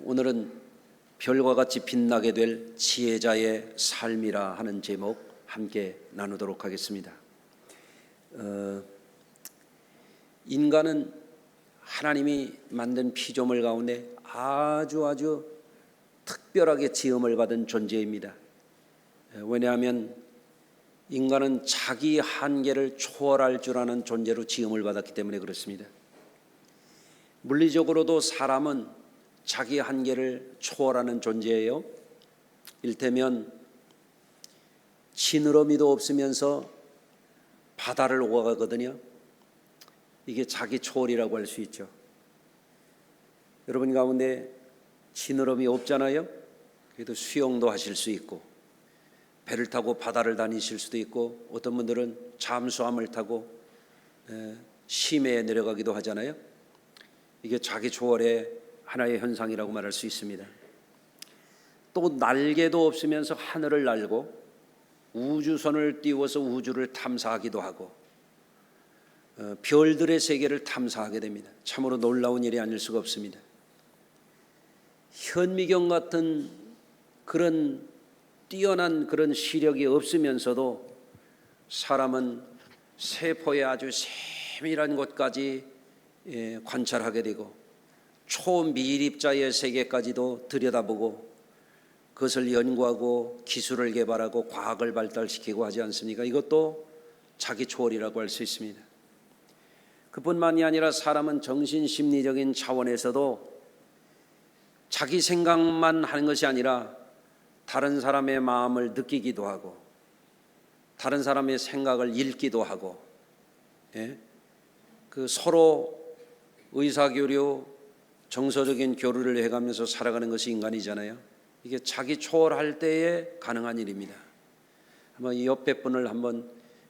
오늘은 별과 같이 빛나게 될 지혜자의 삶이라 하는 제목 함께 나누도록 하겠습니다. 인간은 하나님이 만든 피조물 가운데 아주 특별하게 지음을 받은 존재입니다. 왜냐하면 인간은 자기 한계를 초월할 줄 아는 존재로 지음을 받았기 때문에 그렇습니다. 물리적으로도 사람은 자기 한계를 초월하는 존재예요. 이를테면 지느러미도 없으면서 바다를 오가거든요. 이게 자기 초월이라고 할 수 있죠. 여러분 가운데 지느러미 없잖아요. 그래도 수영도 하실 수 있고 배를 타고 바다를 다니실 수도 있고 어떤 분들은 잠수함을 타고 심해에 내려가기도 하잖아요. 이게 자기 초월의 하나의 현상이라고 말할 수 있습니다. 또 날개도 없으면서 하늘을 날고 우주선을 띄워서 우주를 탐사하기도 하고 별들의 세계를 탐사하게 됩니다. 참으로 놀라운 일이 아닐 수가 없습니다. 현미경 같은 그런 뛰어난 그런 시력이 없으면서도 사람은 세포의 아주 세밀한 곳까지 관찰하게 되고 초미립자의 세계까지도 들여다보고 그것을 연구하고 기술을 개발하고 과학을 발달시키고 하지 않습니까? 이것도 자기 초월이라고 할 수 있습니다. 그뿐만이 아니라 사람은 정신심리적인 차원에서도 자기 생각만 하는 것이 아니라 다른 사람의 마음을 느끼기도 하고 다른 사람의 생각을 읽기도 하고 그 서로 의사교류, 정서적인 교류를 해가면서 살아가는 것이 인간이잖아요. 이게 자기 초월할 때에 가능한 일입니다. 한번 이 옆에 분을 한번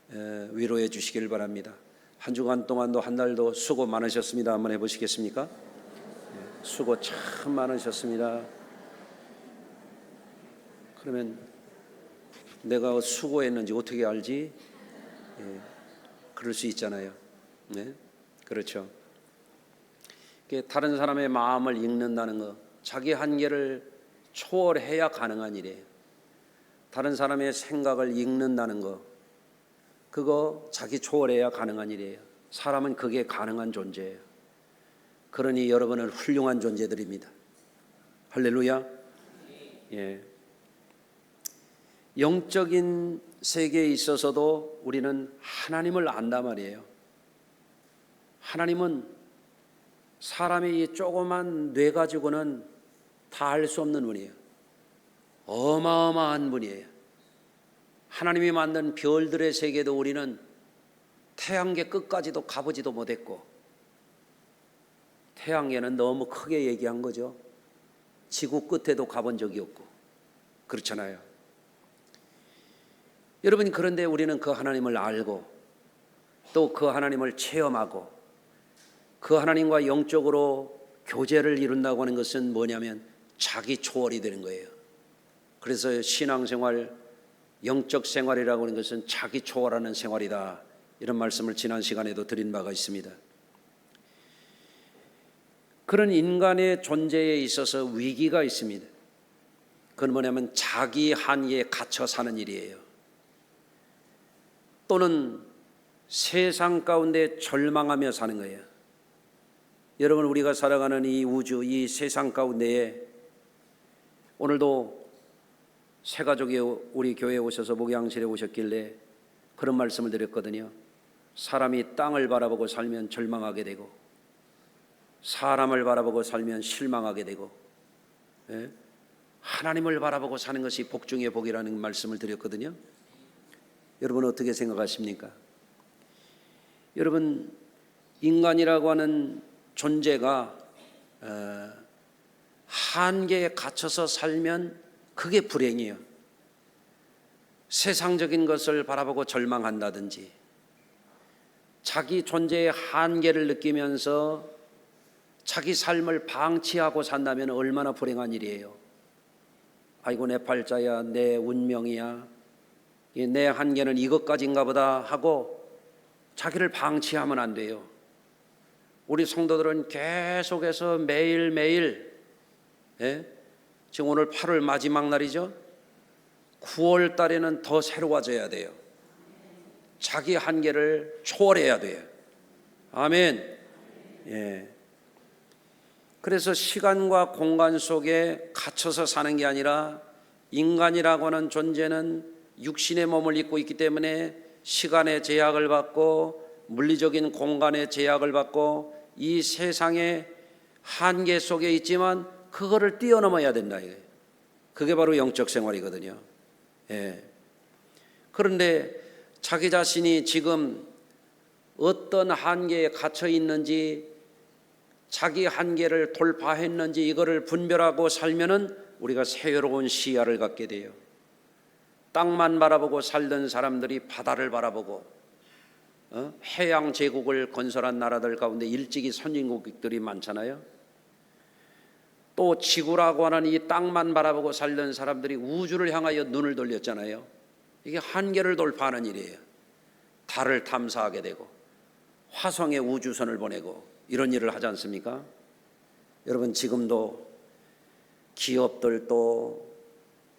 위로해 주시길 바랍니다. 한 주간 동안도 한 달도 수고 많으셨습니다. 한번 해보시겠습니까? 수고 참 많으셨습니다. 그러면 내가 수고했는지 어떻게 알지? 그럴 수 있잖아요. 네? 그렇죠. 다른 사람의 마음을 읽는다는 것, 자기 한계를 초월해야 가능한 일이에요. 다른 사람의 생각을 읽는다는 것, 그거 자기 초월해야 가능한 일이에요. 사람은 그게 가능한 존재예요. 그러니 여러분은 훌륭한 존재들입니다. 할렐루야. 예. 영적인 세계에 있어서도 우리는 하나님을 안단 말이에요. 하나님은 사람의 이 조그만 뇌 가지고는 다 알 수 없는 분이에요. 어마어마한 분이에요. 하나님이 만든 별들의 세계도 우리는 태양계 끝까지도 가보지도 못했고, 태양계는 너무 크게 얘기한 거죠. 지구 끝에도 가본 적이 없고 그렇잖아요. 여러분, 그런데 우리는 그 하나님을 알고 또 그 하나님을 체험하고 그 하나님과 영적으로 교제를 이룬다고 하는 것은 뭐냐면 자기 초월이 되는 거예요. 그래서 신앙생활, 영적 생활이라고 하는 것은 자기 초월하는 생활이다, 이런 말씀을 지난 시간에도 드린 바가 있습니다. 그런 인간의 존재에 있어서 위기가 있습니다. 그건 뭐냐면 자기 한계에 갇혀 사는 일이에요. 또는 세상 가운데 절망하며 사는 거예요. 여러분, 우리가 살아가는 이 우주, 이 세상 가운데에 오늘도 새 가족이 우리 교회에 오셔서 목양실에 오셨길래 그런 말씀을 드렸거든요. 사람이 땅을 바라보고 살면 절망하게 되고 사람을 바라보고 살면 실망하게 되고 하나님을 바라보고 사는 것이 복 중의 복이라는 말씀을 드렸거든요. 여러분 어떻게 생각하십니까? 여러분, 인간이라고 하는 존재가 한계에 갇혀서 살면 그게 불행이에요. 세상적인 것을 바라보고 절망한다든지 자기 존재의 한계를 느끼면서 자기 삶을 방치하고 산다면 얼마나 불행한 일이에요. 아이고 내 팔자야, 내 운명이야, 내 한계는 이것까지인가 보다 하고 자기를 방치하면 안 돼요. 우리 성도들은 계속해서 매일매일 예? 지금 오늘 8월 마지막 날이죠. 9월 달에는 더 새로워져야 돼요. 자기 한계를 초월해야 돼요. 아멘. 예. 그래서 시간과 공간 속에 갇혀서 사는 게 아니라 인간이라고 하는 존재는 육신의 몸을 입고 있기 때문에 시간의 제약을 받고 물리적인 공간의 제약을 받고 이 세상의 한계 속에 있지만 그거를 뛰어넘어야 된다. 그게 바로 영적 생활이거든요. 예. 그런데 자기 자신이 지금 어떤 한계에 갇혀 있는지, 자기 한계를 돌파했는지 이거를 분별하고 살면은 우리가 새로운 시야를 갖게 돼요. 땅만 바라보고 살던 사람들이 바다를 바라보고 해양 제국을 건설한 나라들 가운데 일찍이 선진국들이 많잖아요. 또 지구라고 하는 이 땅만 바라보고 살던 사람들이 우주를 향하여 눈을 돌렸잖아요. 이게 한계를 돌파하는 일이에요. 달을 탐사하게 되고 화성에 우주선을 보내고 이런 일을 하지 않습니까? 여러분, 지금도 기업들도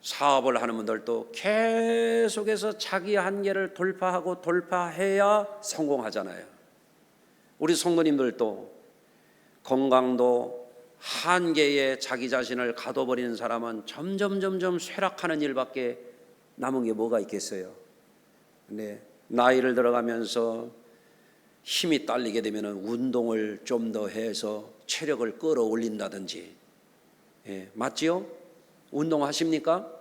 사업을 하는 분들도 계속해서 자기 한계를 돌파하고 돌파해야 성공하잖아요. 우리 성도님들도 건강도 한계에 자기 자신을 가둬버리는 사람은 점점 쇠락하는 일밖에 남은 게 뭐가 있겠어요. 근데 나이를 들어가면서 힘이 딸리게 되면 운동을 좀 더 해서 체력을 끌어올린다든지, 예, 맞지요? 운동하십니까?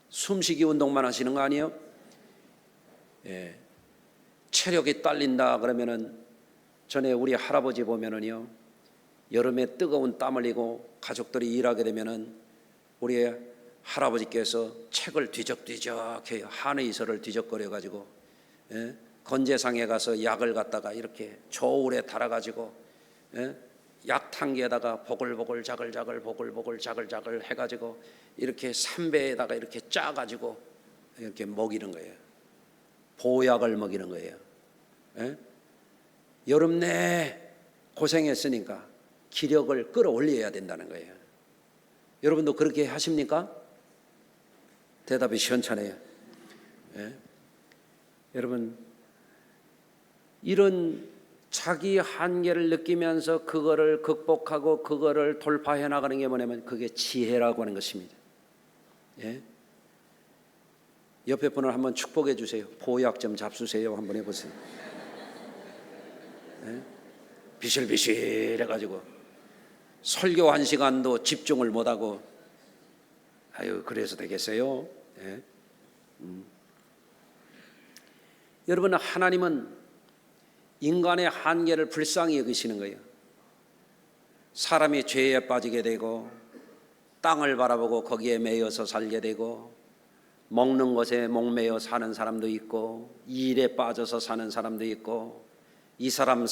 숨쉬기 운동만 하시는 거 아니에요? 예, 체력이 딸린다 그러면은 전에 우리 할아버지 보면은요, 여름에 뜨거운 땀 흘리고 가족들이 일하게 되면은 우리 할아버지께서 책을 뒤적뒤적 해요. 한의서를 뒤적거려 가지고, 예? 건재상에 가서 약을 갖다가 이렇게 저울에 달아가지고, 예? 약탕기에다가 보글보글 자글자글 보글보글 자글자글 해가지고 이렇게 삼배에다가 이렇게 짜가지고 이렇게 먹이는 거예요. 보약을 먹이는 거예요. 예? 여름 내 고생했으니까 기력을 끌어올려야 된다는 거예요. 여러분도 그렇게 하십니까? 대답이 시원찮아요. 예? 여러분, 이런 자기 한계를 느끼면서 그거를 극복하고 그거를 돌파해 나가는 게 뭐냐면 그게 지혜라고 하는 것입니다. 예? 옆에 분을 한번 축복해 주세요. 보약 좀 잡수세요. 한번 해보세요. 예? 비실비실 해가지고 설교 1시간도 집중을 못하고, 아유, 그래서 되겠어요? 예? 여러분, 하나님은 인간의 한계를 불쌍히 여기시는 거예요. 사람이 죄에 빠지게 되고 땅을 바라보고 거기에 매여서 살게 되고 먹는 것에 목매여 사는 사람도 있고 일에 빠져서 사는 사람도 있고 이 사람을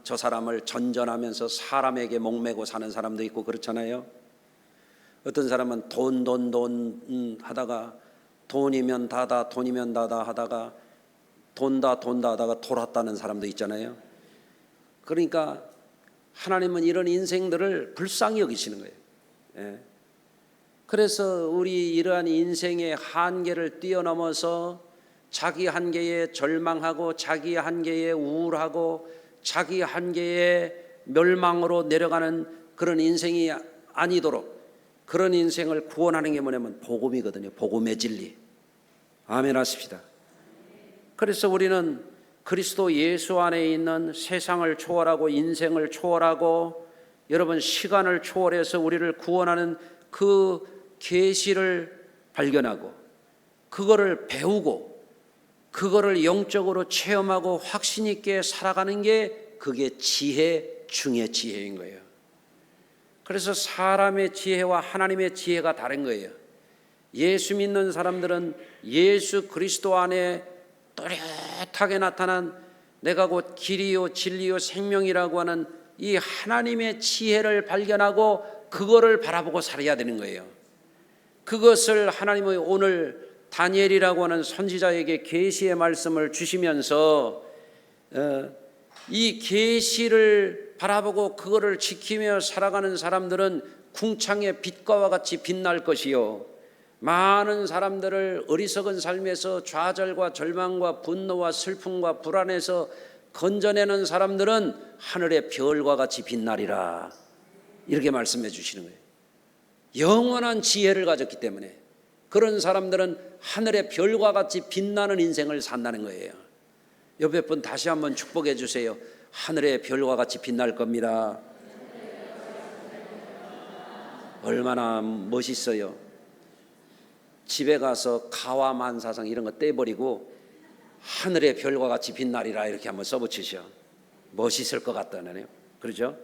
저 사람을 전전하면서 사람에게 목매고 사는 사람도 있고 그렇잖아요. 어떤 사람은 돈 하다가 돈이면 다다 하다가 돈다 하다가 돌았다는 사람도 있잖아요. 그러니까 하나님은 이런 인생들을 불쌍히 여기시는 거예요. 예. 그래서 우리 이러한 인생의 한계를 뛰어넘어서 자기 한계에 절망하고 자기 한계에 우울하고 자기 한계에 멸망으로 내려가는 그런 인생이 아니도록 그런 인생을 구원하는 게 뭐냐면 복음이거든요. 복음의 진리. 아멘 하십시다. 그래서 우리는 그리스도 예수 안에 있는 세상을 초월하고 인생을 초월하고 여러분 시간을 초월해서 우리를 구원하는 그 계시를 발견하고 그거를 배우고 그거를 영적으로 체험하고 확신 있게 살아가는 게 그게 지혜 중의 지혜인 거예요. 그래서 사람의 지혜와 하나님의 지혜가 다른 거예요. 예수 믿는 사람들은 예수 그리스도 안에 또렷하게 나타난 내가 곧 길이요 진리요 생명이라고 하는 이 하나님의 지혜를 발견하고 그거를 바라보고 살아야 되는 거예요. 그것을 하나님의 오늘 다니엘이라고 하는 선지자에게 계시의 말씀을 주시면서 이 계시를 바라보고 그거를 지키며 살아가는 사람들은 궁창의 빛과 같이 빛날 것이요 많은 사람들을 어리석은 삶에서 좌절과 절망과 분노와 슬픔과 불안에서 건져내는 사람들은 하늘의 별과 같이 빛나리라. 이렇게 말씀해 주시는 거예요. 영원한 지혜를 가졌기 때문에 그런 사람들은 하늘의 별과 같이 빛나는 인생을 산다는 거예요. 옆에 분 다시 한번 축복해 주세요. 하늘의 별과 같이 빛날 겁니다. 얼마나 멋있어요. 집에 가서 가와 만사성 이런 거 떼버리고 하늘의 별과 같이 빛나리라 이렇게 한번 써붙이셔. 멋있을 것 같다네요. 그렇죠?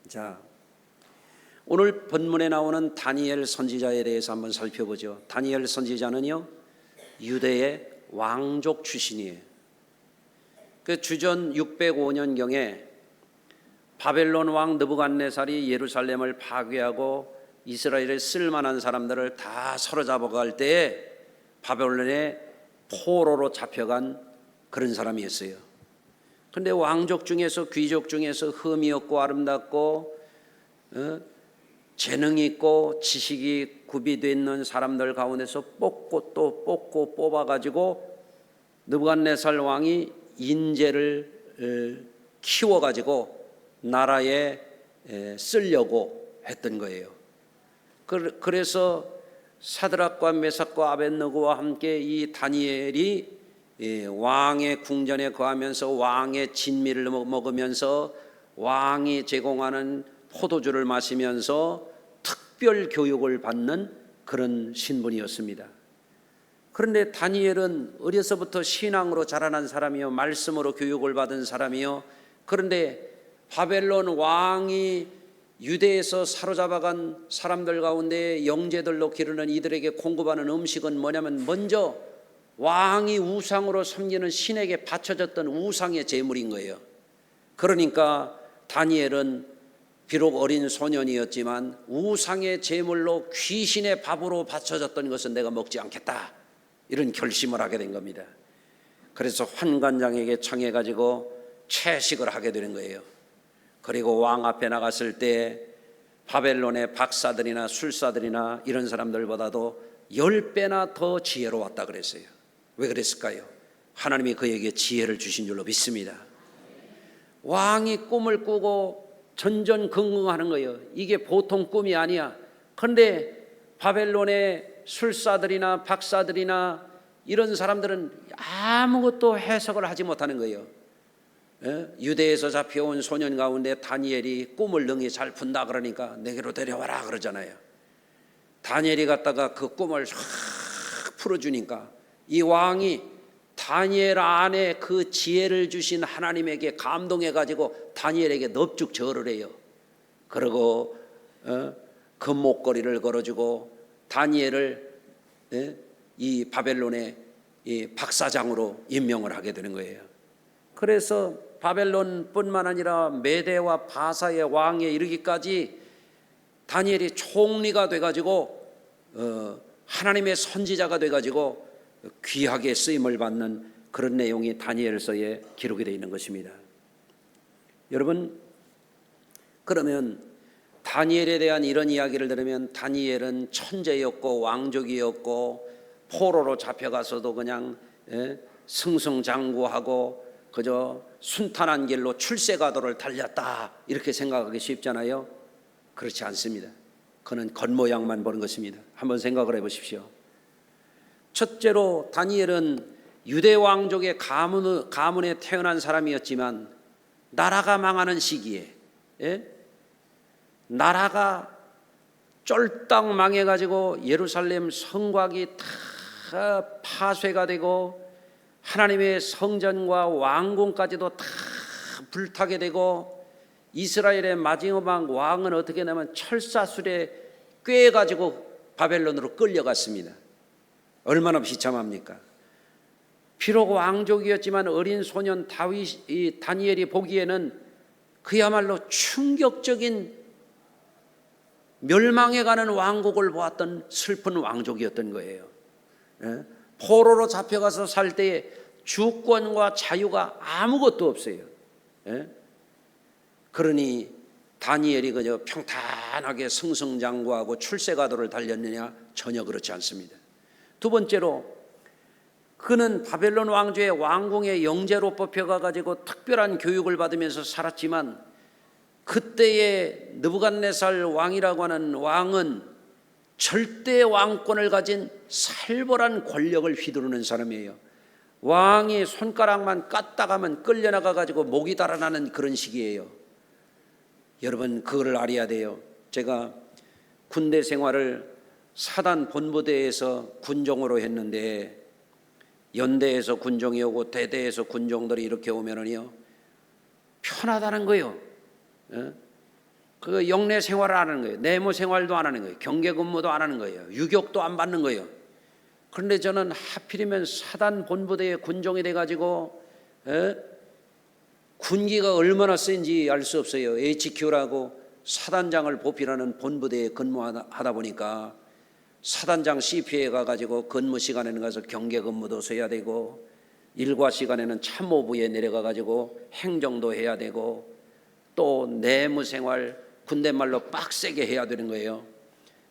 자, 오늘 본문에 나오는 다니엘 선지자에 대해서 한번 살펴보죠. 다니엘 선지자는요, 유대의 왕족 출신이에요. 그 주전 605년경에 바벨론 왕 느부갓네살이 예루살렘을 파괴하고 이스라엘의 쓸만한 사람들을 다 사로잡아갈 때에 바벨론의 포로로 잡혀간 그런 사람이었어요. 그런데 왕족 중에서 귀족 중에서 흠이 없고 아름답고 재능이 있고 지식이 구비되어 있는 사람들 가운데서 뽑고 또 뽑고 뽑아가지고 느부갓네살 왕이 인재를 키워가지고 나라에 쓰려고 했던 거예요. 그래서 사드락과 메삭과 아벳느고와 함께 이 다니엘이 왕의 궁전에 거하면서 왕의 진미를 먹으면서 왕이 제공하는 포도주를 마시면서 특별 교육을 받는 그런 신분이었습니다. 그런데 다니엘은 어려서부터 신앙으로 자라난 사람이요, 말씀으로 교육을 받은 사람이요. 그런데 바벨론 왕이 유대에서 사로잡아간 사람들 가운데 영재들로 기르는 이들에게 공급하는 음식은 뭐냐면 먼저 왕이 우상으로 섬기는 신에게 바쳐졌던 우상의 제물인 거예요. 그러니까 다니엘은 비록 어린 소년이었지만 우상의 제물로 귀신의 밥으로 바쳐졌던 것은 내가 먹지 않겠다, 이런 결심을 하게 된 겁니다. 그래서 환관장에게 청해가지고 채식을 하게 되는 거예요. 그리고 왕 앞에 나갔을 때 바벨론의 박사들이나 술사들이나 이런 사람들보다도 10배나 더 지혜로웠다 그랬어요. 왜 그랬을까요? 하나님이 그에게 지혜를 주신 줄로 믿습니다. 왕이 꿈을 꾸고 전전긍긍하는 거예요. 이게 보통 꿈이 아니야. 그런데 바벨론의 술사들이나 박사들이나 이런 사람들은 아무것도 해석을 하지 못하는 거예요. 유대에서 잡혀온 소년 가운데 다니엘이 꿈을 능히 잘 푼다 그러니까 내게로 데려와라 그러잖아요. 다니엘이 갔다가 그 꿈을 확 풀어주니까 이 왕이 다니엘 안에 그 지혜를 주신 하나님에게 감동해가지고 다니엘에게 넙죽 절을 해요. 그리고 금목걸이를 걸어주고 다니엘을 이 바벨론의 이 박사장으로 임명을 하게 되는 거예요. 그래서 바벨론뿐만 아니라 메대와 바사의 왕에 이르기까지 다니엘이 총리가 돼가지고 하나님의 선지자가 돼가지고 귀하게 쓰임을 받는 그런 내용이 다니엘서에 기록이 되어 있는 것입니다. 여러분, 그러면 다니엘에 대한 이런 이야기를 들으면 다니엘은 천재였고 왕족이었고 포로로 잡혀가서도 그냥 승승장구하고 그저 순탄한 길로 출세가도를 달렸다, 이렇게 생각하기 쉽잖아요. 그렇지 않습니다. 그는 겉모양만 보는 것입니다. 한번 생각을 해보십시오. 첫째로 다니엘은 유대 왕족의 가문에 태어난 사람이었지만 나라가 망하는 시기에 나라가 쫄딱 망해가지고 예루살렘 성곽이 다 파쇄가 되고 하나님의 성전과 왕궁까지도 다 불타게 되고 이스라엘의 마지막 왕은 어떻게 되냐면 철사술에 꿰가지고 바벨론으로 끌려갔습니다. 얼마나 비참합니까? 비록 왕족이었지만 어린 소년 다니엘이 보기에는 그야말로 충격적인 멸망해가는 왕국을 보았던 슬픈 왕족이었던 거예요. 포로로 잡혀가서 살 때에 주권과 자유가 아무것도 없어요. 그러니 다니엘이 그저 평탄하게 승승장구하고 출세가도를 달렸느냐? 전혀 그렇지 않습니다. 두 번째로 그는 바벨론 왕조의 왕궁의 영재로 뽑혀가 가지고 특별한 교육을 받으면서 살았지만 그때의 느부갓네살 왕이라고 하는 왕은 절대 왕권을 가진 살벌한 권력을 휘두르는 사람이에요. 왕이 손가락만 까딱하면 끌려나가 가지고 목이 달아나는 그런 시기예요. 여러분 그거를 알아야 돼요. 제가 군대 생활을 사단 본부대에서 군종으로 했는데 연대에서 군종이 오고 대대에서 군종들이 이렇게 오면은요 편하다는 거예요. 그 영내 생활을 안 하는 거예요. 내무 생활도 안 하는 거예요. 경계 근무도 안 하는 거예요. 유격도 안 받는 거예요. 그런데 저는 하필이면 사단 본부대의 군종이 돼가지고 군기가 얼마나 센지 알 수 없어요. HQ라고 사단장을 보필하는 본부대에 근무하다 보니까 사단장 CP에 가가지고 근무 시간에는 가서 경계 근무도 서야 되고 일과 시간에는 참모부에 내려가가지고 행정도 해야 되고 또 내무생활 군대 말로 빡세게 해야 되는 거예요.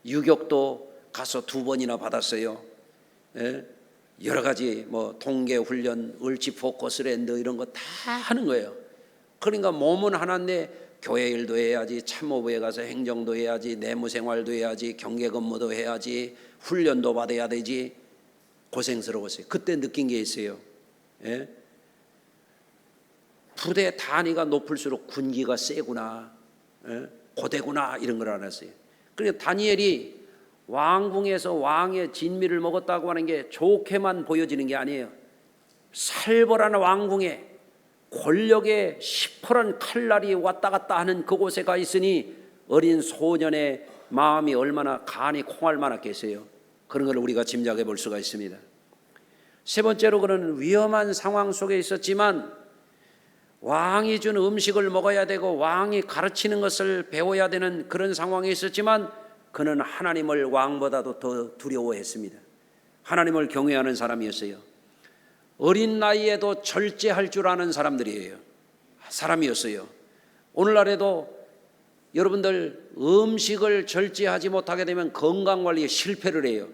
유격도 가서 2번이나 받았어요. 여러 가지 뭐 동계 훈련, 을지 포커스랜드 이런 거 다 하는 거예요. 그러니까 몸은 하나인데 교회 일도 해야지, 참모부에 가서 행정도 해야지, 내무생활도 해야지, 경계 근무도 해야지, 훈련도 받아야 되지. 고생스러웠어요. 그때 느낀 게 있어요. 부대 단위가 높을수록 군기가 세구나, 고대구나 이런 걸 알았어요. 그러니까 다니엘이 왕궁에서 왕의 진미를 먹었다고 하는 게 좋게만 보여지는 게 아니에요. 살벌한 왕궁에 권력의 시퍼런 칼날이 왔다 갔다 하는 그곳에 가 있으니 어린 소년의 마음이 얼마나 간이 콩할 만하겠어요. 그런 걸 우리가 짐작해 볼 수가 있습니다. 세 번째로 그는 위험한 상황 속에 있었지만 왕이 준 음식을 먹어야 되고 왕이 가르치는 것을 배워야 되는 그런 상황에 있었지만 그는 하나님을 왕보다도 더 두려워했습니다. 하나님을 경외하는 사람이었어요. 어린 나이에도 절제할 줄 아는 사람이었어요. 오늘날에도 여러분들 음식을 절제하지 못하게 되면 건강관리에 실패를 해요.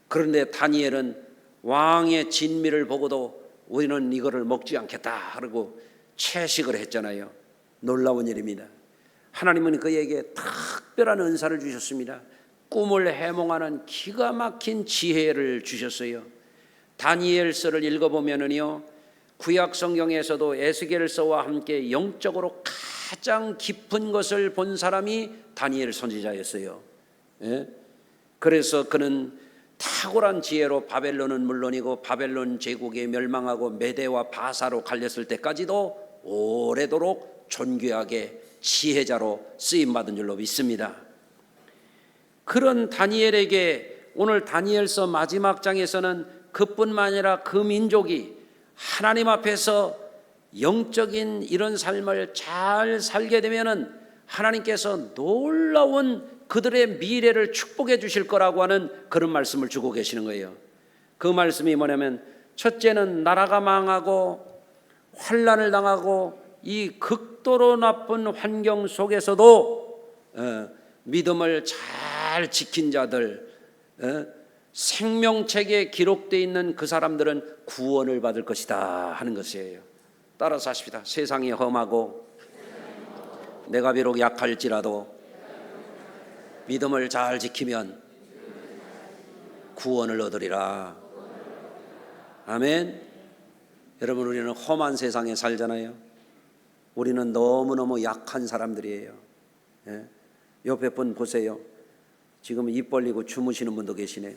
그런데 다니엘은 왕의 진미를 보고도 우리는 이거를 먹지 않겠다 하고 채식을 했잖아요. 놀라운 일입니다. 하나님은 그에게 특별한 은사를 주셨습니다. 꿈을 해몽하는 기가 막힌 지혜를 주셨어요. 다니엘서를 읽어보면은요, 구약 성경에서도 에스겔서와 함께 영적으로 가장 깊은 것을 본 사람이 다니엘 선지자였어요. 그래서 그는 탁월한 지혜로 바벨론은 물론이고 바벨론 제국에 멸망하고 메대와 바사로 갈렸을 때까지도 오래도록 존귀하게 지혜자로 쓰임받은 줄로 믿습니다. 그런 다니엘에게 오늘 다니엘서 마지막 장에서는 그뿐만 아니라 그 민족이 하나님 앞에서 영적인 이런 삶을 잘 살게 되면은 하나님께서 놀라운 그들의 미래를 축복해 주실 거라고 하는 그런 말씀을 주고 계시는 거예요. 그 말씀이 뭐냐면 첫째는 나라가 망하고 환난을 당하고 이 극도로 나쁜 환경 속에서도 믿음을 잘 지킨 자들, 생명책에 기록되어 있는 그 사람들은 구원을 받을 것이다 하는 것이에요. 따라서 하십시다. 세상이 험하고 내가 비록 약할지라도 믿음을 잘 지키면 구원을 얻으리라. 아멘. 여러분, 우리는 험한 세상에 살잖아요. 우리는 너무너무 약한 사람들이에요. 옆에 분 보세요. 지금 입 벌리고 주무시는 분도 계시네.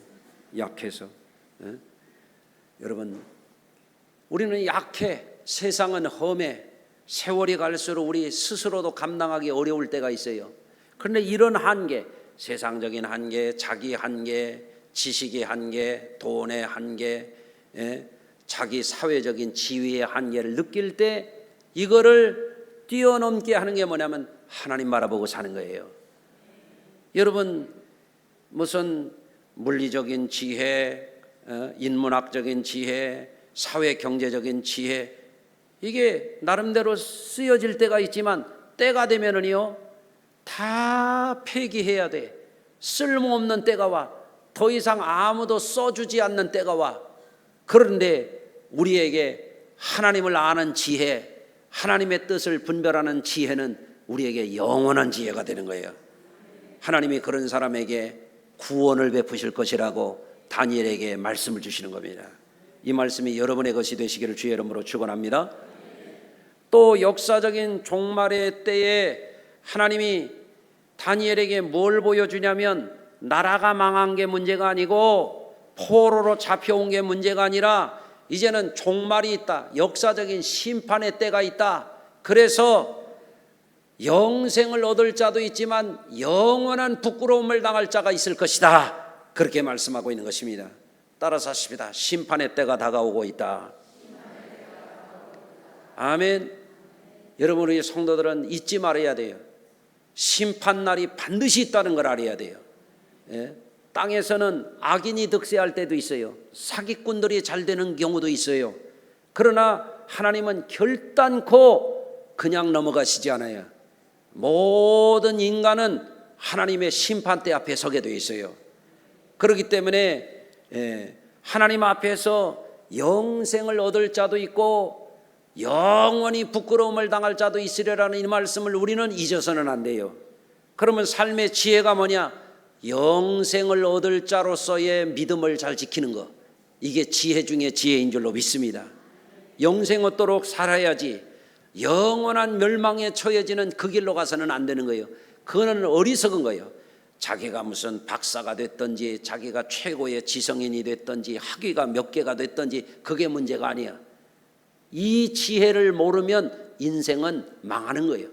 약해서. 여러분, 우리는 약해. 세상은 험해. 세월이 갈수록 우리 스스로도 감당하기 어려울 때가 있어요. 그런데 이런 한계, 세상적인 한계, 자기 한계, 지식의 한계, 돈의 한계, 자기 사회적인 지위의 한계를 느낄 때 이거를 뛰어넘게 하는 게 뭐냐면 하나님 바라보고 사는 거예요. 여러분, 무슨 물리적인 지혜, 인문학적인 지혜, 사회 경제적인 지혜, 이게 나름대로 쓰여질 때가 있지만 때가 되면은요 다 폐기해야 돼. 쓸모없는 때가 와. 더 이상 아무도 써주지 않는 때가 와. 그런데 우리에게 하나님을 아는 지혜, 하나님의 뜻을 분별하는 지혜는 우리에게 영원한 지혜가 되는 거예요. 하나님이 그런 사람에게 구원을 베푸실 것이라고 다니엘에게 말씀을 주시는 겁니다. 이 말씀이 여러분의 것이 되시기를 주의 이름으로 축원합니다. 또 역사적인 종말의 때에 하나님이 다니엘에게 뭘 보여주냐면 나라가 망한 게 문제가 아니고 포로로 잡혀온 게 문제가 아니라 이제는 종말이 있다. 역사적인 심판의 때가 있다. 그래서 영생을 얻을 자도 있지만 영원한 부끄러움을 당할 자가 있을 것이다. 그렇게 말씀하고 있는 것입니다. 따라서 하십니다. 심판의 때가 다가오고 있다. 아멘. 여러분, 우리 성도들은 잊지 말아야 돼요. 심판날이 반드시 있다는 걸 알아야 돼요. 예? 땅에서는 악인이 득세할 때도 있어요. 사기꾼들이 잘 되는 경우도 있어요. 그러나 하나님은 결단코 그냥 넘어가시지 않아요. 모든 인간은 하나님의 심판대 앞에 서게 되어 있어요. 그렇기 때문에 하나님 앞에서 영생을 얻을 자도 있고 영원히 부끄러움을 당할 자도 있으리라는 이 말씀을 우리는 잊어서는 안 돼요. 그러면 삶의 지혜가 뭐냐? 영생을 얻을 자로서의 믿음을 잘 지키는 것, 이게 지혜 중에 지혜인 줄로 믿습니다. 영생 얻도록 살아야지 영원한 멸망에 처해지는 그 길로 가서는 안 되는 거예요. 그거는 어리석은 거예요. 자기가 무슨 박사가 됐든지 자기가 최고의 지성인이 됐든지 학위가 몇 개가 됐든지 그게 문제가 아니야. 이 지혜를 모르면 인생은 망하는 거예요.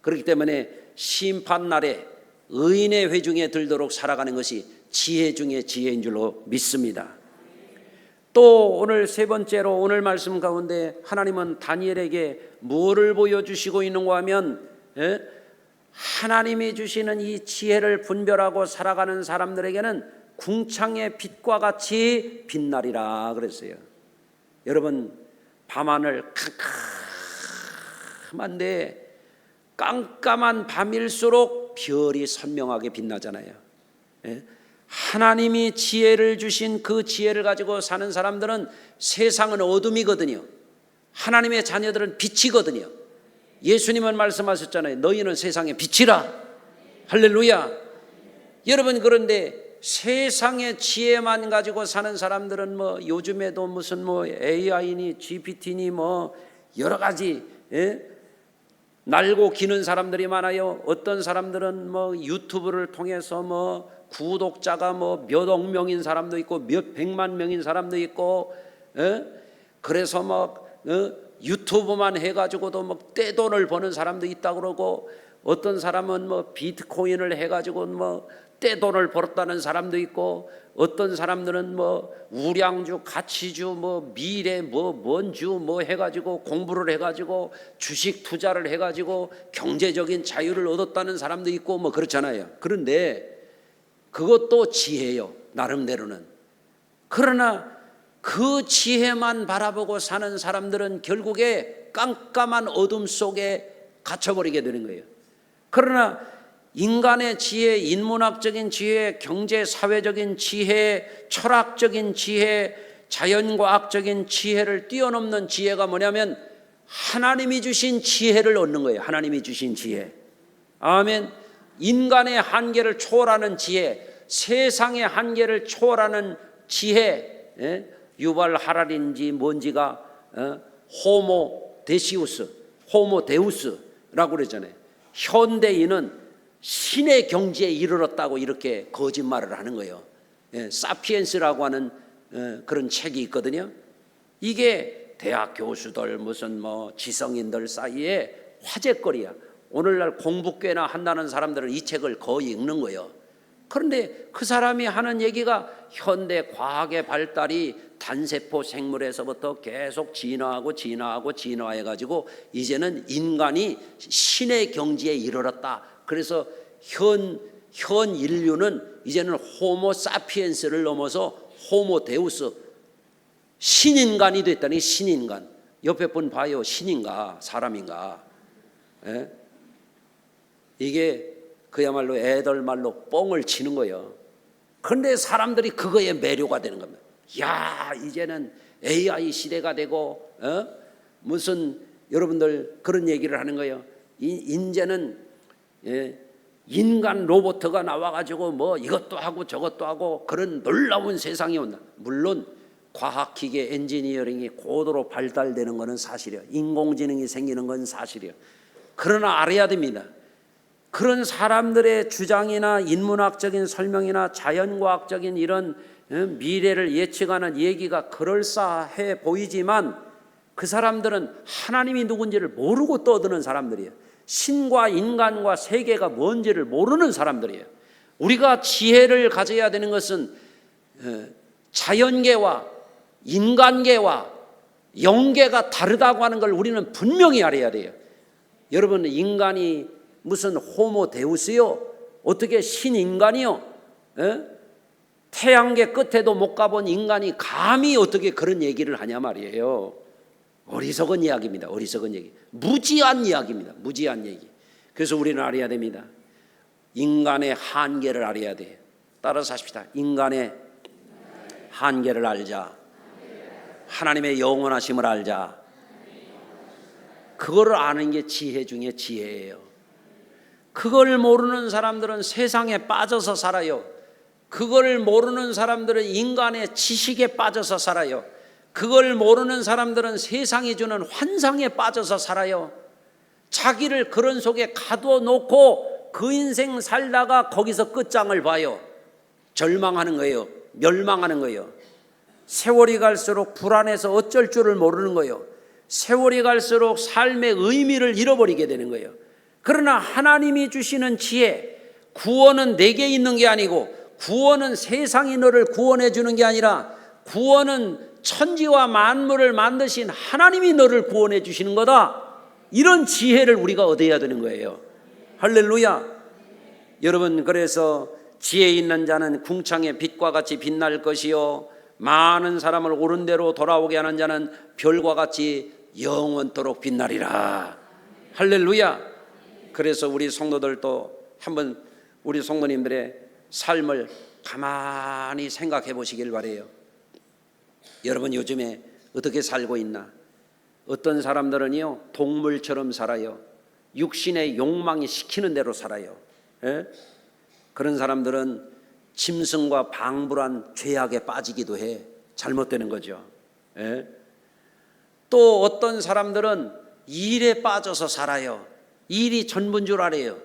그렇기 때문에 심판날에 의인의 회중에 들도록 살아가는 것이 지혜 중에 지혜인 줄로 믿습니다. 또 오늘 세 번째로 오늘 말씀 가운데 하나님은 다니엘에게 뭐를 보여주시고 있는가 하면 하나님이 주시는 이 지혜를 분별하고 살아가는 사람들에게는 궁창의 빛과 같이 빛나리라 그랬어요. 여러분, 밤하늘 캄캄한데 깜깜한 밤일수록 별이 선명하게 빛나잖아요. 하나님이 지혜를 주신 그 지혜를 가지고 사는 사람들은 세상은 어둠이거든요. 하나님의 자녀들은 빛이거든요. 예수님은 말씀하셨잖아요. 너희는 세상의 빛이라. 할렐루야. 여러분, 그런데 세상의 지혜만 가지고 사는 사람들은 요즘에도 무슨 AI니 GPT니 여러 가지 날고 기는 사람들이 많아요. 어떤 사람들은 유튜브를 통해서 구독자가 몇억 명인 사람도 있고 몇 백만 명인 사람도 있고, 그래서 유튜브만 해가지고도 떼돈을 버는 사람도 있다 그러고, 어떤 사람은 비트코인을 해가지고 떼돈을 벌었다는 사람도 있고, 어떤 사람들은 우량주, 가치주, 미래 뭔주 해가지고 공부를 해가지고 주식 투자를 해가지고 경제적인 자유를 얻었다는 사람도 있고 그렇잖아요. 그런데 그것도 지혜요, 나름대로는. 그러나 그 지혜만 바라보고 사는 사람들은 결국에 깜깜한 어둠 속에 갇혀버리게 되는 거예요. 그러나 인간의 지혜, 인문학적인 지혜, 경제 사회적인 지혜, 철학적인 지혜, 자연과학적인 지혜를 뛰어넘는 지혜가 뭐냐면 하나님이 주신 지혜를 얻는 거예요. 하나님이 주신 지혜. 아멘. 인간의 한계를 초월하는 지혜, 세상의 한계를 초월하는 지혜. 유발 하랄인지 뭔지가 호모 데시우스, 호모 데우스라고 그러잖아요. 현대인은 신의 경지에 이르렀다고 이렇게 거짓말을 하는 거예요. 사피엔스라고 하는 그런 책이 있거든요. 이게 대학 교수들 무슨 지성인들 사이에 화제거리야. 오늘날 공부 꽤나 한다는 사람들은 이 책을 거의 읽는 거예요. 그런데 그 사람이 하는 얘기가 현대 과학의 발달이 단세포 생물에서부터 계속 진화해가지고 이제는 인간이 신의 경지에 이르렀다. 그래서 현 인류는 이제는 호모 사피엔스를 넘어서 호모 데우스, 신인간이 됐다니. 신인간. 옆에 분 봐요. 신인가 사람인가? 이게 그야말로 애들 말로 뻥을 치는 거예요. 그런데 사람들이 그거에 매료가 되는 겁니다. 야, 이제는 AI 시대가 되고 무슨 여러분들 그런 얘기를 하는 거예요. 이제는 인간 로봇가 나와가지고 뭐 이것도 하고 저것도 하고 그런 놀라운 세상이 온다. 물론 과학기계 엔지니어링이 고도로 발달되는 것은 사실이에요. 인공지능이 생기는 건 사실이에요. 그러나 알아야 됩니다. 그런 사람들의 주장이나 인문학적인 설명이나 자연과학적인 이런 미래를 예측하는 얘기가 그럴싸해 보이지만 그 사람들은 하나님이 누군지를 모르고 떠드는 사람들이에요. 신과 인간과 세계가 뭔지를 모르는 사람들이에요. 우리가 지혜를 가져야 되는 것은 자연계와 인간계와 영계가 다르다고 하는 걸 우리는 분명히 알아야 돼요. 여러분, 인간이 무슨 호모 데우스요? 어떻게 신인간이요? 태양계 끝에도 못 가본 인간이 감히 어떻게 그런 얘기를 하냐 말이에요. 어리석은 이야기입니다. 어리석은 얘기. 무지한 이야기입니다. 무지한 얘기. 그래서 우리는 알아야 됩니다. 인간의 한계를 알아야 돼요. 따라서 하십시다. 인간의 한계를 알자. 하나님의 영원하심을 알자. 그거를 아는 게 지혜 중에 지혜예요. 그걸 모르는 사람들은 세상에 빠져서 살아요. 그걸 모르는 사람들은 인간의 지식에 빠져서 살아요. 그걸 모르는 사람들은 세상이 주는 환상에 빠져서 살아요. 자기를 그런 속에 가둬놓고 그 인생 살다가 거기서 끝장을 봐요. 절망하는 거예요. 멸망하는 거예요. 세월이 갈수록 불안해서 어쩔 줄을 모르는 거예요. 세월이 갈수록 삶의 의미를 잃어버리게 되는 거예요. 그러나 하나님이 주시는 지혜, 구원은 내게 있는 게 아니고 구원은 세상이 너를 구원해 주는 게 아니라 구원은 천지와 만물을 만드신 하나님이 너를 구원해 주시는 거다. 이런 지혜를 우리가 얻어야 되는 거예요. 할렐루야. 여러분, 그래서 지혜 있는 자는 궁창의 빛과 같이 빛날 것이요 많은 사람을 옳은 대로 돌아오게 하는 자는 별과 같이 영원토록 빛나리라. 할렐루야. 그래서 우리 성도들도 한번 우리 성도님들의 삶을 가만히 생각해 보시길 바라요. 여러분, 요즘에 어떻게 살고 있나? 어떤 사람들은요 동물처럼 살아요. 육신의 욕망이 시키는 대로 살아요. 그런 사람들은 짐승과 방불한 죄악에 빠지기도 해. 잘못되는 거죠. 또 어떤 사람들은 일에 빠져서 살아요. 일이 전부인 줄 알아요.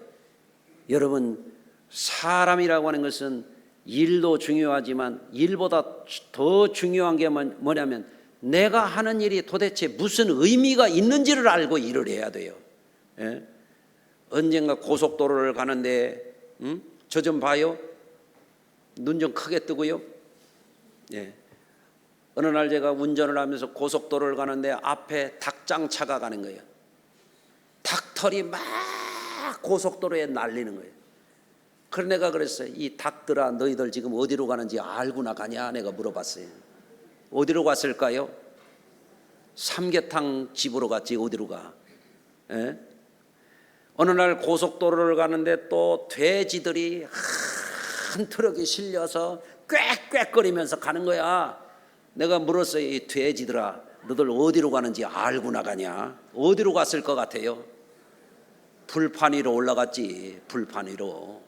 여러분, 사람이라고 하는 것은 일도 중요하지만 일보다 더 중요한 게 뭐냐면 내가 하는 일이 도대체 무슨 의미가 있는지를 알고 일을 해야 돼요. 언젠가 고속도로를 가는데 저 좀 봐요. 눈 좀 크게 뜨고요. 어느 날 제가 운전을 하면서 고속도로를 가는데 앞에 닭장차가 가는 거예요. 닭털이 막 고속도로에 날리는 거예요. 그래서 내가 그랬어요. 이 닭들아, 너희들 지금 어디로 가는지 알고 나가냐? 내가 물어봤어요. 어디로 갔을까요? 삼계탕 집으로 갔지 어디로 가? 어느 날 고속도로를 가는데 또 돼지들이 한 트럭에 실려서 꽥꽥거리면서 가는 거야. 내가 물었어요. 이 돼지들아, 너들 어디로 가는지 알고 나가냐? 어디로 갔을 것 같아요? 불판 위로 올라갔지. 불판 위로.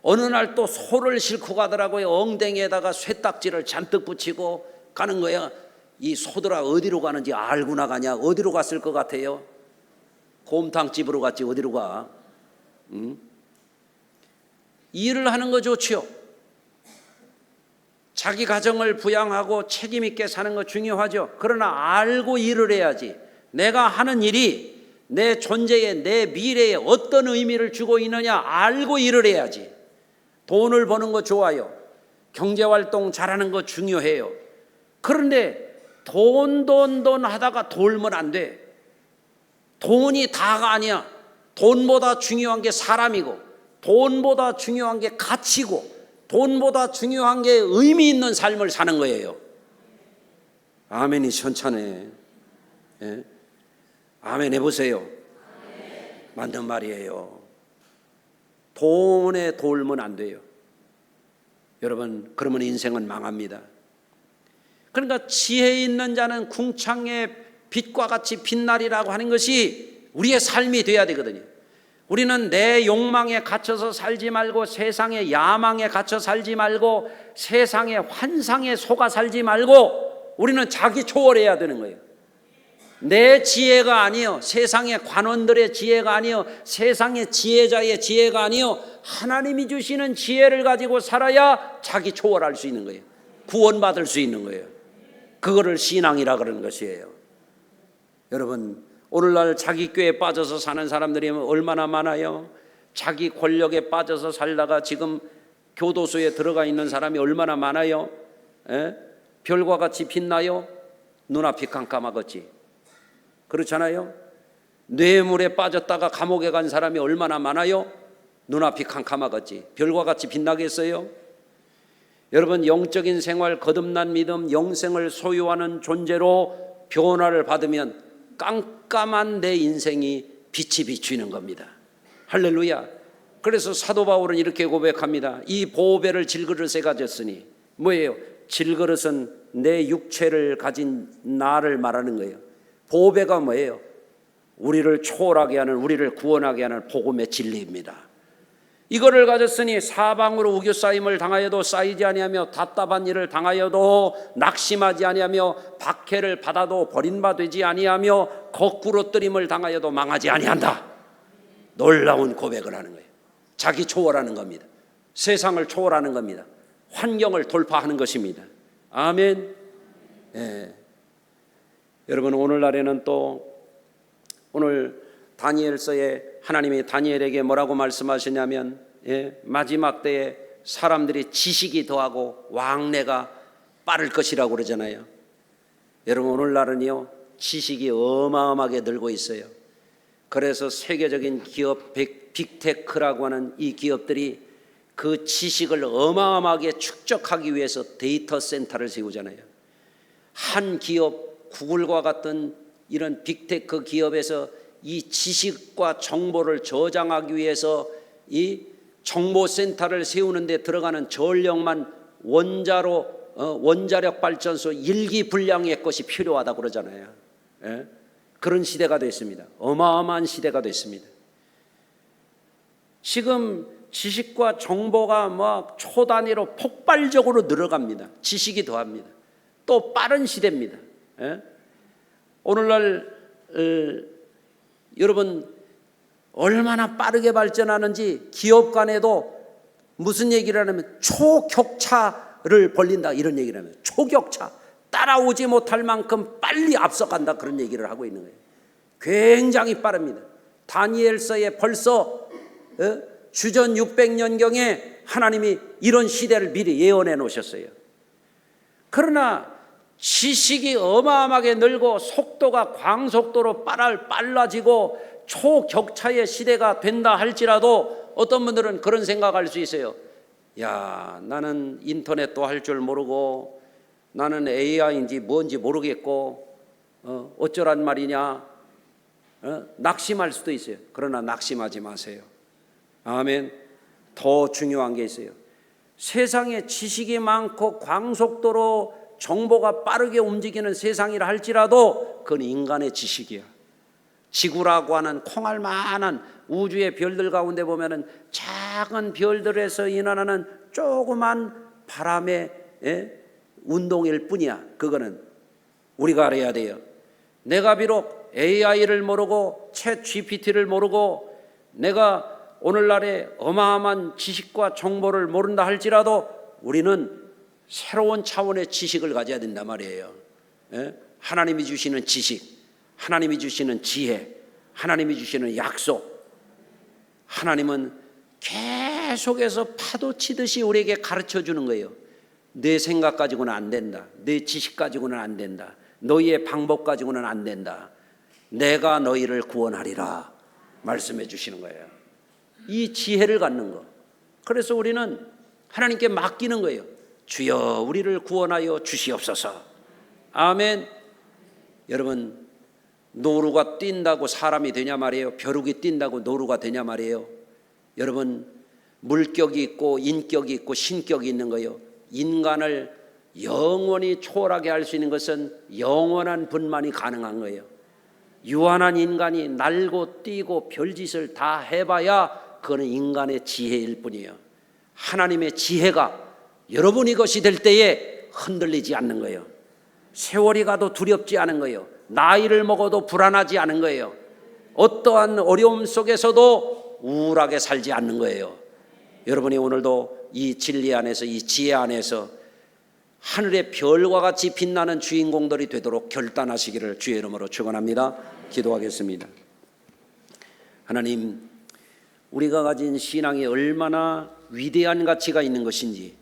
어느 날 또 소를 싣고 가더라고요. 엉덩이에다가 쇠딱지를 잔뜩 붙이고 가는 거야. 이 소들아, 어디로 가는지 알고 나가냐? 어디로 갔을 것 같아요? 곰탕집으로 갔지 어디로 가? 일을 하는 거 좋지요. 자기 가정을 부양하고 책임 있게 사는 거 중요하죠. 그러나 알고 일을 해야지. 내가 하는 일이 내 존재에, 내 미래에 어떤 의미를 주고 있느냐 알고 일을 해야지. 돈을 버는 거 좋아요. 경제활동 잘하는 거 중요해요. 그런데 돈 하다가 돌면 안 돼. 돈이 다가 아니야. 돈보다 중요한 게 사람이고, 돈보다 중요한 게 가치고, 돈보다 중요한 게 의미 있는 삶을 사는 거예요. 아멘이 천천해. 아멘 해보세요. 맞는 말이에요. 돈에 돌면 안 돼요. 여러분, 그러면 인생은 망합니다. 그러니까 지혜 있는 자는 궁창의 빛과 같이 빛나리라고 하는 것이 우리의 삶이 돼야 되거든요. 우리는 내 욕망에 갇혀서 살지 말고, 세상의 야망에 갇혀 살지 말고, 세상의 환상에 속아 살지 말고, 우리는 자기 초월해야 되는 거예요. 내 지혜가 아니요, 세상의 관원들의 지혜가 아니요, 세상의 지혜자의 지혜가 아니요, 하나님이 주시는 지혜를 가지고 살아야 자기 초월할 수 있는 거예요. 구원받을 수 있는 거예요. 그거를 신앙이라 그러는 것이에요. 여러분, 오늘날 자기 꾀에 빠져서 사는 사람들이 얼마나 많아요. 자기 권력에 빠져서 살다가 지금 교도소에 들어가 있는 사람이 얼마나 많아요. 별과 같이 빛나요? 눈앞이 깜깜하겠지. 그렇잖아요. 뇌물에 빠졌다가 감옥에 간 사람이 얼마나 많아요? 눈앞이 캄캄하겠지. 별과 같이 빛나겠어요? 여러분, 영적인 생활, 거듭난 믿음, 영생을 소유하는 존재로 변화를 받으면 깜깜한 내 인생이 빛이 비추이는 겁니다. 할렐루야. 그래서 사도 바울은 이렇게 고백합니다. 이 보배를 질그릇에 가졌으니, 뭐예요? 질그릇은 내 육체를 가진 나를 말하는 거예요. 보배가 뭐예요? 우리를 초월하게 하는, 우리를 구원하게 하는 복음의 진리입니다. 이거를 가졌으니 사방으로 우겨 쌓임을 당하여도 쌓이지 아니하며, 답답한 일을 당하여도 낙심하지 아니하며, 박해를 받아도 버림받지 아니하며, 거꾸로 뜨림을 당하여도 망하지 아니한다. 놀라운 고백을 하는 거예요. 자기 초월하는 겁니다. 세상을 초월하는 겁니다. 환경을 돌파하는 것입니다. 아멘. 예. 여러분, 오늘날에는 또 오늘 다니엘서에 하나님이 다니엘에게 뭐라고 말씀하시냐면, 마지막 때에 사람들이 지식이 더하고 왕래가 빠를 것이라고 그러잖아요. 여러분, 오늘날은요 지식이 어마어마하게 늘고 있어요. 그래서 세계적인 기업 빅테크라고 하는 이 기업들이 그 지식을 어마어마하게 축적하기 위해서 데이터 센터를 세우잖아요. 한 기업, 구글과 같은 이런 빅테크 기업에서 이 지식과 정보를 저장하기 위해서 이 정보센터를 세우는 데 들어가는 전력만 원자력 발전소 1기 분량의 것이 필요하다고 그러잖아요. 그런 시대가 됐습니다. 어마어마한 시대가 됐습니다. 지금 지식과 정보가 막 초단위로 폭발적으로 늘어갑니다. 지식이 더합니다. 또 빠른 시대입니다. 오늘날 여러분, 얼마나 빠르게 발전하는지 기업 간에도 무슨 얘기를 하냐면 초격차를 벌린다, 이런 얘기를 하면, 초격차, 따라오지 못할 만큼 빨리 앞서간다, 그런 얘기를 하고 있는 거예요. 굉장히 빠릅니다. 다니엘서에 벌써 주전 600년경에 하나님이 이런 시대를 미리 예언해 놓으셨어요. 그러나 지식이 어마어마하게 늘고 속도가 광속도로 빨라지고 초격차의 시대가 된다 할지라도 어떤 분들은 그런 생각할 수 있어요. 야, 나는 인터넷도 할 줄 모르고, 나는 AI인지 뭔지 모르겠고, 어쩌란 말이냐, 낙심할 수도 있어요. 그러나 낙심하지 마세요. 아멘. 더 중요한 게 있어요. 세상에 지식이 많고 광속도로 정보가 빠르게 움직이는 세상이라 할지라도 그건 인간의 지식이야. 지구라고 하는 콩알만한 우주의 별들 가운데 보면은 작은 별들에서 일어나는 조그만 바람의 운동일 뿐이야. 그거는 우리가 알아야 돼요. 내가 비록 AI를 모르고 챗 GPT를 모르고, 내가 오늘날의 어마어마한 지식과 정보를 모른다 할지라도 우리는 새로운 차원의 지식을 가져야 된단 말이에요. 하나님이 주시는 지식, 하나님이 주시는 지혜, 하나님이 주시는 약속. 하나님은 계속해서 파도 치듯이 우리에게 가르쳐 주는 거예요. 내 생각 가지고는 안 된다. 내 지식 가지고는 안 된다. 너희의 방법 가지고는 안 된다. 내가 너희를 구원하리라 말씀해 주시는 거예요. 이 지혜를 갖는 거. 그래서 우리는 하나님께 맡기는 거예요. 주여, 우리를 구원하여 주시옵소서. 아멘. 여러분, 노루가 뛴다고 사람이 되냐 말이에요. 벼룩이 뛴다고 노루가 되냐 말이에요. 여러분, 물격이 있고 인격이 있고 신격이 있는 거예요. 인간을 영원히 초월하게 할 수 있는 것은 영원한 분만이 가능한 거예요. 유한한 인간이 날고 뛰고 별짓을 다 해봐야 그거는 인간의 지혜일 뿐이에요. 하나님의 지혜가 여러분이 것이 될 때에 흔들리지 않는 거예요. 세월이 가도 두렵지 않은 거예요. 나이를 먹어도 불안하지 않은 거예요. 어떠한 어려움 속에서도 우울하게 살지 않는 거예요. 여러분이 오늘도 이 진리 안에서, 이 지혜 안에서 하늘의 별과 같이 빛나는 주인공들이 되도록 결단하시기를 주의 이름으로 축원합니다. 기도하겠습니다. 하나님, 우리가 가진 신앙이 얼마나 위대한 가치가 있는 것인지,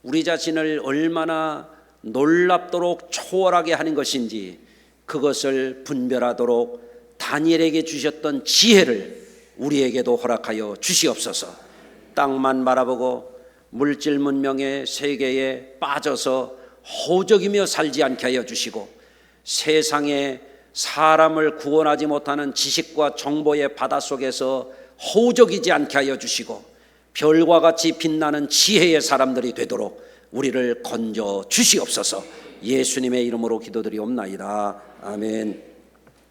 우리 자신을 얼마나 놀랍도록 초월하게 하는 것인지, 그것을 분별하도록 다니엘에게 주셨던 지혜를 우리에게도 허락하여 주시옵소서. 땅만 바라보고 물질 문명의 세계에 빠져서 허우적이며 살지 않게 하여 주시고, 세상에 사람을 구원하지 못하는 지식과 정보의 바다 속에서 허우적이지 않게 하여 주시고, 별과 같이 빛나는 지혜의 사람들이 되도록 우리를 건져 주시옵소서. 예수님의 이름으로 기도드리옵나이다. 아멘.